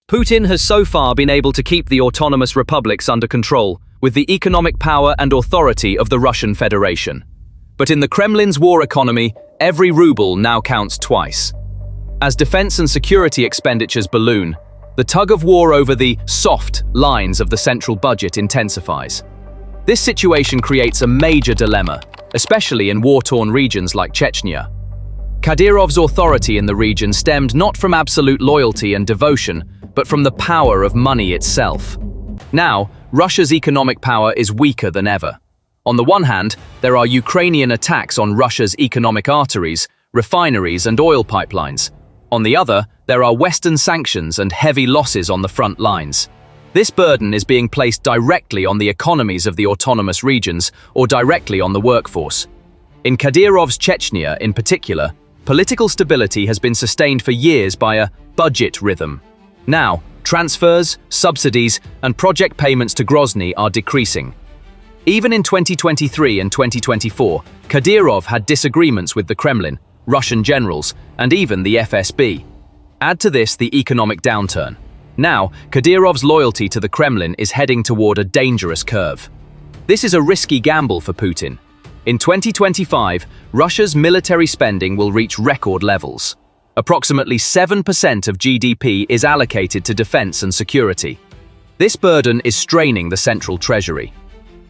Putin has so far been able to keep the autonomous republics under control, with the economic power and authority of the Russian Federation. But in the Kremlin's war economy, every ruble now counts twice. As defense and security expenditures balloon, the tug-of-war over the soft lines of the central budget intensifies. This situation creates a major dilemma, especially in war-torn regions like Chechnya. Kadyrov's authority in the region stemmed not from absolute loyalty and devotion, but from the power of money itself. Now, Russia's economic power is weaker than ever. On the one hand, there are Ukrainian attacks on Russia's economic arteries, refineries and oil pipelines. On the other, there are Western sanctions and heavy losses on the front lines. This burden is being placed directly on the economies of the autonomous regions or directly on the workforce. In Kadyrov's Chechnya, in particular, political stability has been sustained for years by a budget rhythm. Now, transfers, subsidies, and project payments to Grozny are decreasing. Even in 2023 and 2024, Kadyrov had disagreements with the Kremlin, Russian generals, and even the FSB. Add to this the economic downturn. Now, Kadyrov's loyalty to the Kremlin is heading toward a dangerous curve. This is a risky gamble for Putin. In 2025, Russia's military spending will reach record levels. Approximately 7% of GDP is allocated to defense and security. This burden is straining the central treasury.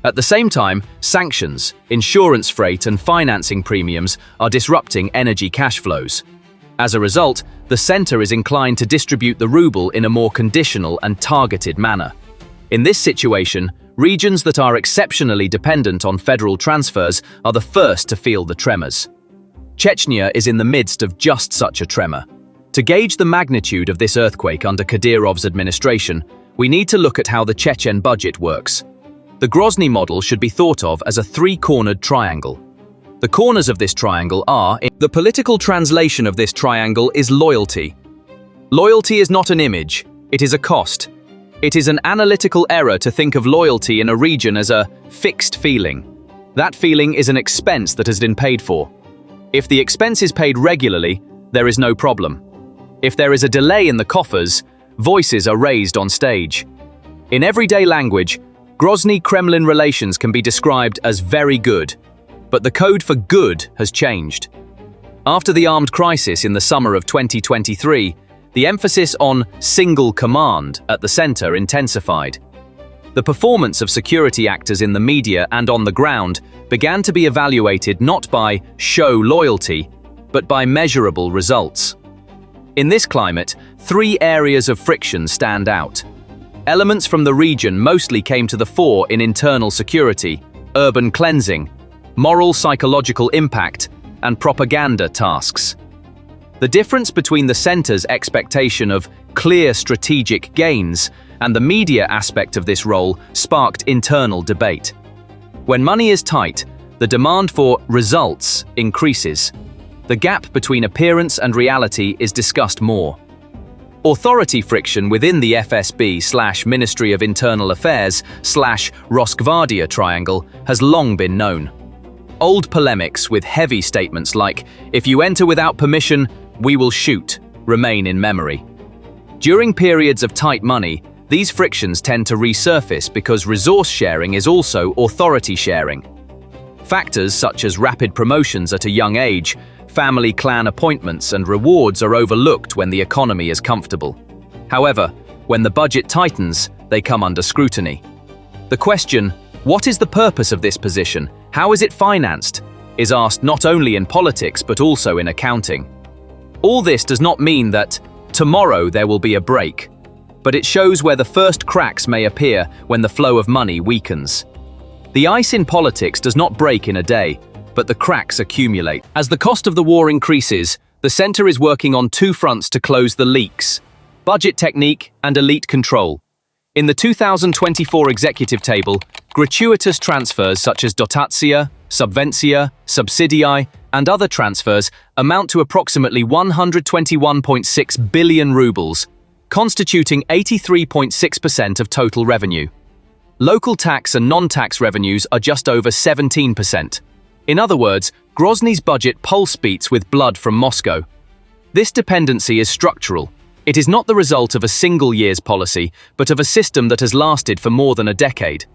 At the same time, sanctions, insurance freight and financing premiums are disrupting energy cash flows. As a result, the center is inclined to distribute the ruble in a more conditional and targeted manner. In this situation, regions that are exceptionally dependent on federal transfers are the first to feel the tremors. Chechnya is in the midst of just such a tremor. To gauge the magnitude of this earthquake under Kadyrov's administration, we need to look at how the Chechen budget works. The Grozny model should be thought of as a three-cornered triangle. The corners of this triangle are... The political translation of this triangle is loyalty. Loyalty is not an image, it is a cost. It is an analytical error to think of loyalty in a region as a fixed feeling. That feeling is an expense that has been paid for. If the expense is paid regularly, there is no problem. If there is a delay in the coffers, voices are raised on stage. In everyday language, Grozny-Kremlin relations can be described as very good, but the code for good has changed. After the armed crisis in the summer of 2023, the emphasis on single command at the center intensified. The performance of security actors in the media and on the ground began to be evaluated not by show loyalty, but by measurable results. In this climate, three areas of friction stand out. Elements from the region mostly came to the fore in internal security, urban cleansing, moral psychological impact, and propaganda tasks. The difference between the center's expectation of clear strategic gains and the media aspect of this role sparked internal debate. When money is tight, the demand for results increases. The gap between appearance and reality is discussed more. Authority friction within the FSB/Ministry of Internal Affairs/Rosgvardia triangle has long been known. Old polemics with heavy statements like, "If you enter without permission, we will shoot," remain in memory. During periods of tight money, these frictions tend to resurface because resource sharing is also authority sharing. Factors such as rapid promotions at a young age, family clan appointments and rewards are overlooked when the economy is comfortable. However, when the budget tightens, they come under scrutiny. The question, what is the purpose of this position? How is it financed? Is asked not only in politics but also in accounting. All this does not mean that tomorrow there will be a break, but it shows where the first cracks may appear when the flow of money weakens. The ice in politics does not break in a day, but the cracks accumulate. As the cost of the war increases, the center is working on two fronts to close the leaks: budget technique and elite control. In the 2024 executive table, gratuitous transfers such as dotacja, subvencja, subsidii, and other transfers amount to approximately 121.6 billion rubles, constituting 83.6% of total revenue. Local tax and non-tax revenues are just over 17%. In other words, Grozny's budget pulse beats with blood from Moscow. This dependency is structural. It is not the result of a single year's policy, but of a system that has lasted for more than a decade.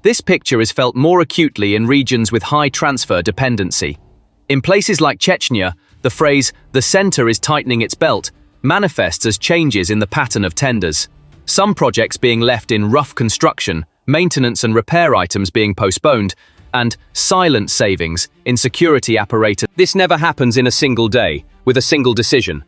This picture is felt more acutely in regions with high transfer dependency. In places like Chechnya, the phrase, "the center is tightening its belt," manifests as changes in the pattern of tenders. Some projects being left in rough construction, maintenance and repair items being postponed, and silent savings in security apparatus. This never happens in a single day, with a single decision.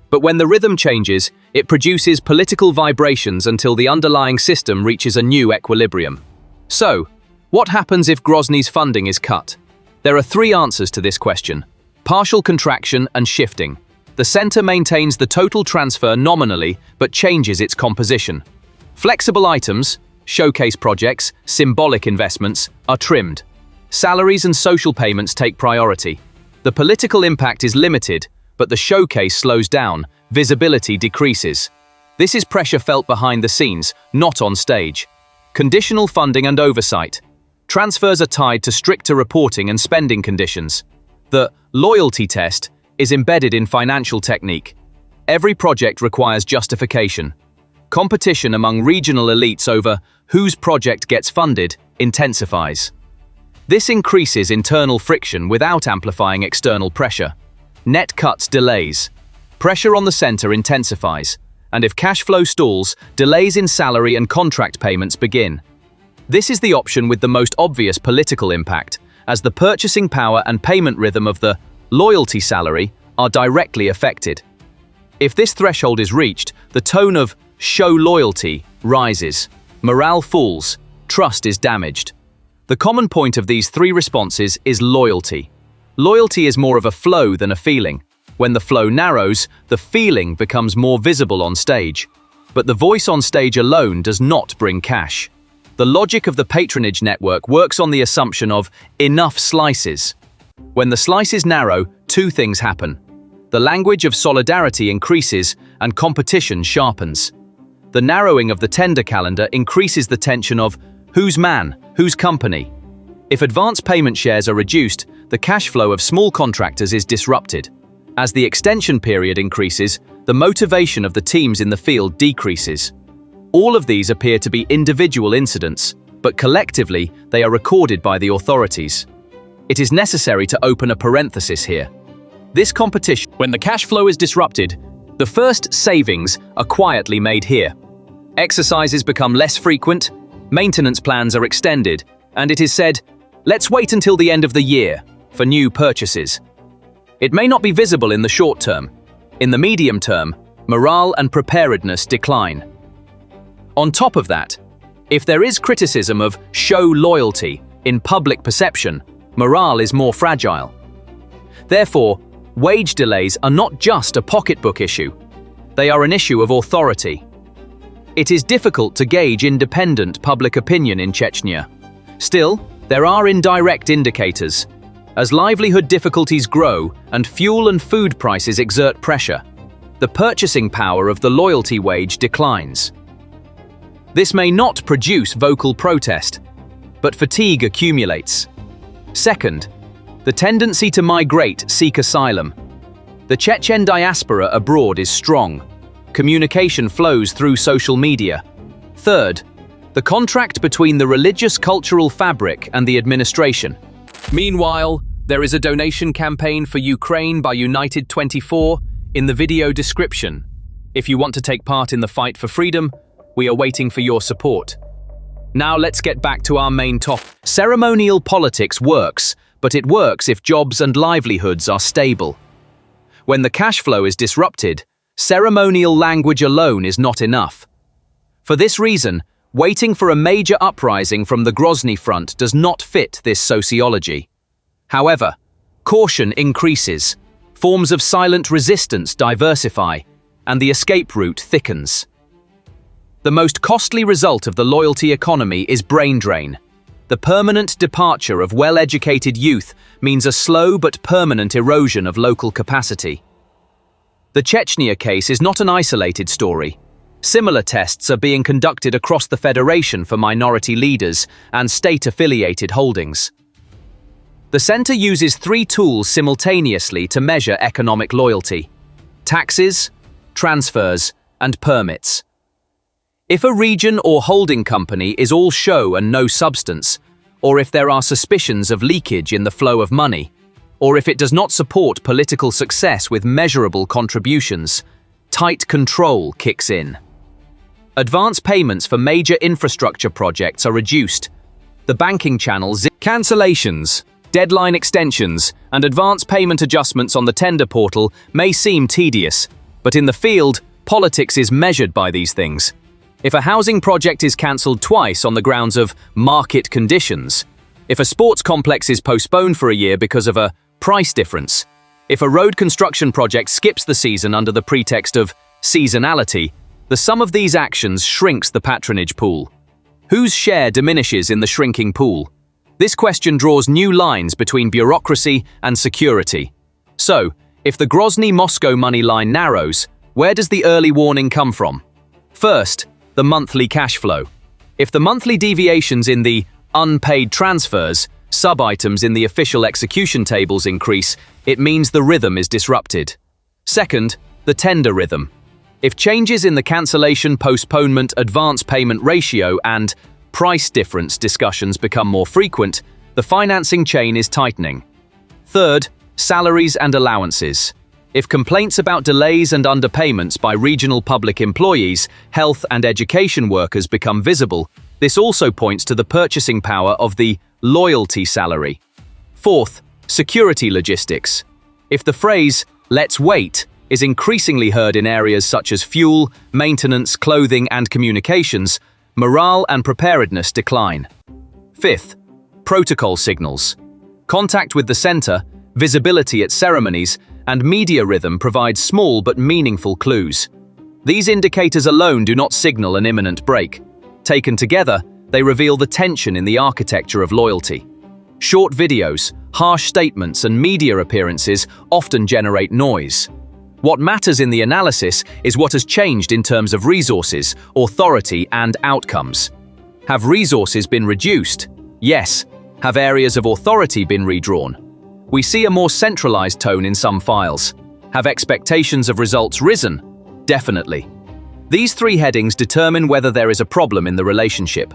But when the rhythm changes, it produces political vibrations until the underlying system reaches a new equilibrium. So, what happens if Grozny's funding is cut? There are three answers to this question: partial contraction and shifting. The center maintains the total transfer nominally, but changes its composition. Flexible items, showcase projects, symbolic investments, are trimmed. Salaries and social payments take priority. The political impact is limited, but the showcase slows down, visibility decreases. This is pressure felt behind the scenes, not on stage. Conditional funding and oversight. Transfers are tied to stricter reporting and spending conditions. The loyalty test is embedded in financial technique. Every project requires justification. Competition among regional elites over whose project gets funded intensifies. This increases internal friction without amplifying external pressure. Net cuts delays. Pressure on the center intensifies, and if cash flow stalls, delays in salary and contract payments begin. This is the option with the most obvious political impact, as the purchasing power and payment rhythm of the loyalty salary are directly affected. If this threshold is reached, the tone of show loyalty rises, morale falls, trust is damaged. The common point of these three responses is loyalty. Loyalty is more of a flow than a feeling. When the flow narrows, the feeling becomes more visible on stage. But the voice on stage alone does not bring cash. The logic of the patronage network works on the assumption of enough slices. When the slices narrow, two things happen. The language of solidarity increases and competition sharpens. The narrowing of the tender calendar increases the tension of whose man, whose company. If advance payment shares are reduced, the cash flow of small contractors is disrupted. As the extension period increases, the motivation of the teams in the field decreases. All of these appear to be individual incidents, but collectively they are recorded by the authorities. It is necessary to open a parenthesis here. This competition, when the cash flow is disrupted, the first savings are quietly made here. Exercises become less frequent, maintenance plans are extended, and it is said, let's wait until the end of the year for new purchases. It may not be visible in the short term. In the medium term, morale and preparedness decline. On top of that, if there is criticism of show loyalty in public perception, morale is more fragile. Therefore, wage delays are not just a pocketbook issue. They are an issue of authority. It is difficult to gauge independent public opinion in Chechnya. Still, there are indirect indicators. As livelihood difficulties grow and fuel and food prices exert pressure, the purchasing power of the loyalty wage declines. This may not produce vocal protest, but fatigue accumulates. Second, the tendency to migrate seek asylum. The Chechen diaspora abroad is strong. Communication flows through social media. Third, the contract between the religious cultural fabric and the administration. Meanwhile, there is a donation campaign for Ukraine by United 24 in the video description. If you want to take part in the fight for freedom, we are waiting for your support. Now let's get back to our main topic. Ceremonial politics works, but it works if jobs and livelihoods are stable. When the cash flow is disrupted, ceremonial language alone is not enough. For this reason, waiting for a major uprising from the Grozny front does not fit this sociology. However, caution increases, forms of silent resistance diversify, and the escape route thickens. The most costly result of the loyalty economy is brain drain. The permanent departure of well-educated youth means a slow but permanent erosion of local capacity. The Chechnya case is not an isolated story. Similar tests are being conducted across the Federation for minority leaders and state-affiliated holdings. The center uses three tools simultaneously to measure economic loyalty: taxes, transfers, and permits. If a region or holding company is all show and no substance, or if there are suspicions of leakage in the flow of money, or if it does not support political success with measurable contributions, tight control kicks in. Advance payments for major infrastructure projects are reduced. The banking channels, cancellations, deadline extensions, and advance payment adjustments on the tender portal may seem tedious, but in the field, politics is measured by these things. If a housing project is cancelled twice on the grounds of market conditions, if a sports complex is postponed for a year because of a price difference, if a road construction project skips the season under the pretext of seasonality, the sum of these actions shrinks the patronage pool. Whose share diminishes in the shrinking pool? This question draws new lines between bureaucracy and security. So, if the Grozny-Moscow money line narrows, where does the early warning come from? First, the monthly cash flow. If the monthly deviations in the unpaid transfers, sub-items in the official execution tables increase, it means the rhythm is disrupted. Second, the tender rhythm. If changes in the cancellation, postponement, advance payment ratio, and price difference discussions become more frequent, the financing chain is tightening. Third, salaries and allowances. If complaints about delays and underpayments by regional public employees, health and education workers become visible, this also points to the purchasing power of the loyalty salary. Fourth, security logistics. If the phrase, "let's wait," is increasingly heard in areas such as fuel, maintenance, clothing, and communications, morale and preparedness decline. Fifth, protocol signals. Contact with the center, visibility at ceremonies, and media rhythm provide small but meaningful clues. These indicators alone do not signal an imminent break. Taken together, they reveal the tension in the architecture of loyalty. Short videos, harsh statements, and media appearances often generate noise. What matters in the analysis is what has changed in terms of resources, authority, and outcomes. Have resources been reduced? Yes. Have areas of authority been redrawn? We see a more centralized tone in some files. Have expectations of results risen? Definitely. These three headings determine whether there is a problem in the relationship.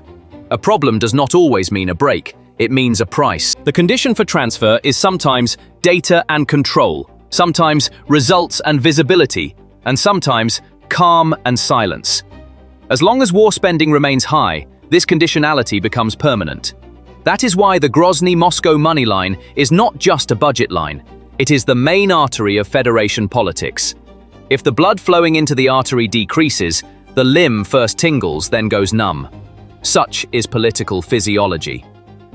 A problem does not always mean a break, it means a price. The condition for transfer is sometimes data and control, sometimes results and visibility, and sometimes calm and silence. As long as war spending remains high, this conditionality becomes permanent. That is why the Grozny-Moscow money line is not just a budget line, it is the main artery of Federation politics. If the blood flowing into the artery decreases, the limb first tingles, then goes numb. Such is political physiology.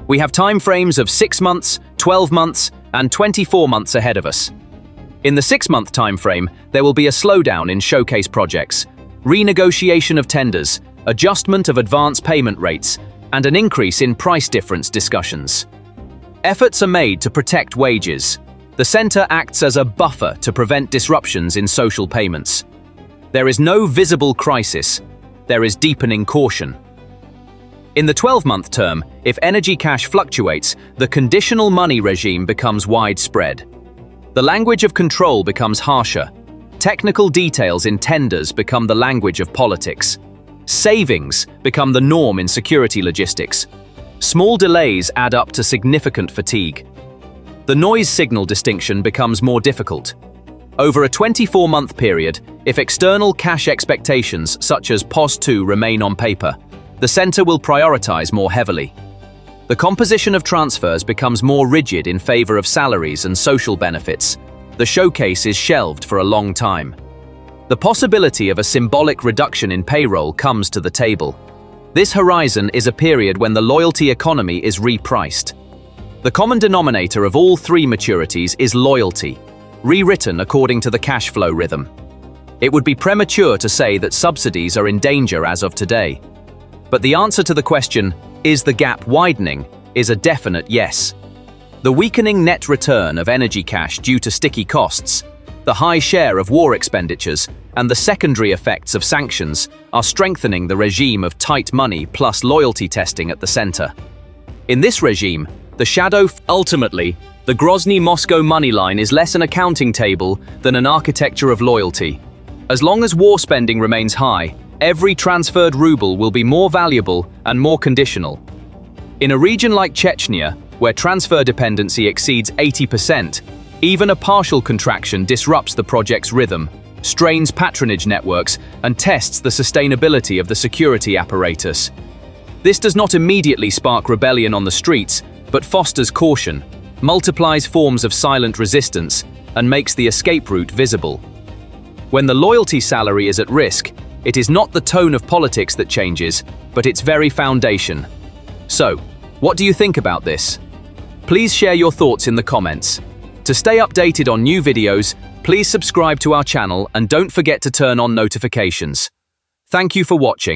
We have time frames of 6 months, 12 months, and 24 months ahead of us. In the 6-month time frame, there will be a slowdown in showcase projects, renegotiation of tenders, adjustment of advance payment rates, and an increase in price difference discussions. Efforts are made to protect wages. The center acts as a buffer to prevent disruptions in social payments. There is no visible crisis. There is deepening caution. In the 12-month term, if energy cash fluctuates, the conditional money regime becomes widespread. The language of control becomes harsher. Technical details in tenders become the language of politics. Savings become the norm in security logistics. Small delays add up to significant fatigue. The noise signal distinction becomes more difficult. Over a 24-month period, if external cash expectations such as POS2 remain on paper, the center will prioritize more heavily. The composition of transfers becomes more rigid in favor of salaries and social benefits. The showcase is shelved for a long time. The possibility of a symbolic reduction in payroll comes to the table. This horizon is a period when the loyalty economy is repriced. The common denominator of all three maturities is loyalty, rewritten according to the cash flow rhythm. It would be premature to say that subsidies are in danger as of today. But the answer to the question, is the gap widening, is a definite yes. The weakening net return of energy cash due to sticky costs, the high share of war expenditures, and the secondary effects of sanctions are strengthening the regime of tight money plus loyalty testing at the center. In this regime, the ultimately, the Grozny-Moscow money line is less an accounting table than an architecture of loyalty. As long as war spending remains high, every transferred ruble will be more valuable and more conditional. In a region like Chechnya, where transfer dependency exceeds 80%, even a partial contraction disrupts the project's rhythm, strains patronage networks, and tests the sustainability of the security apparatus. This does not immediately spark rebellion on the streets, but fosters caution, multiplies forms of silent resistance, and makes the escape route visible. When the loyalty salary is at risk, it is not the tone of politics that changes, but its very foundation. So, what do you think about this? Please share your thoughts in the comments. To stay updated on new videos, please subscribe to our channel and don't forget to turn on notifications. Thank you for watching.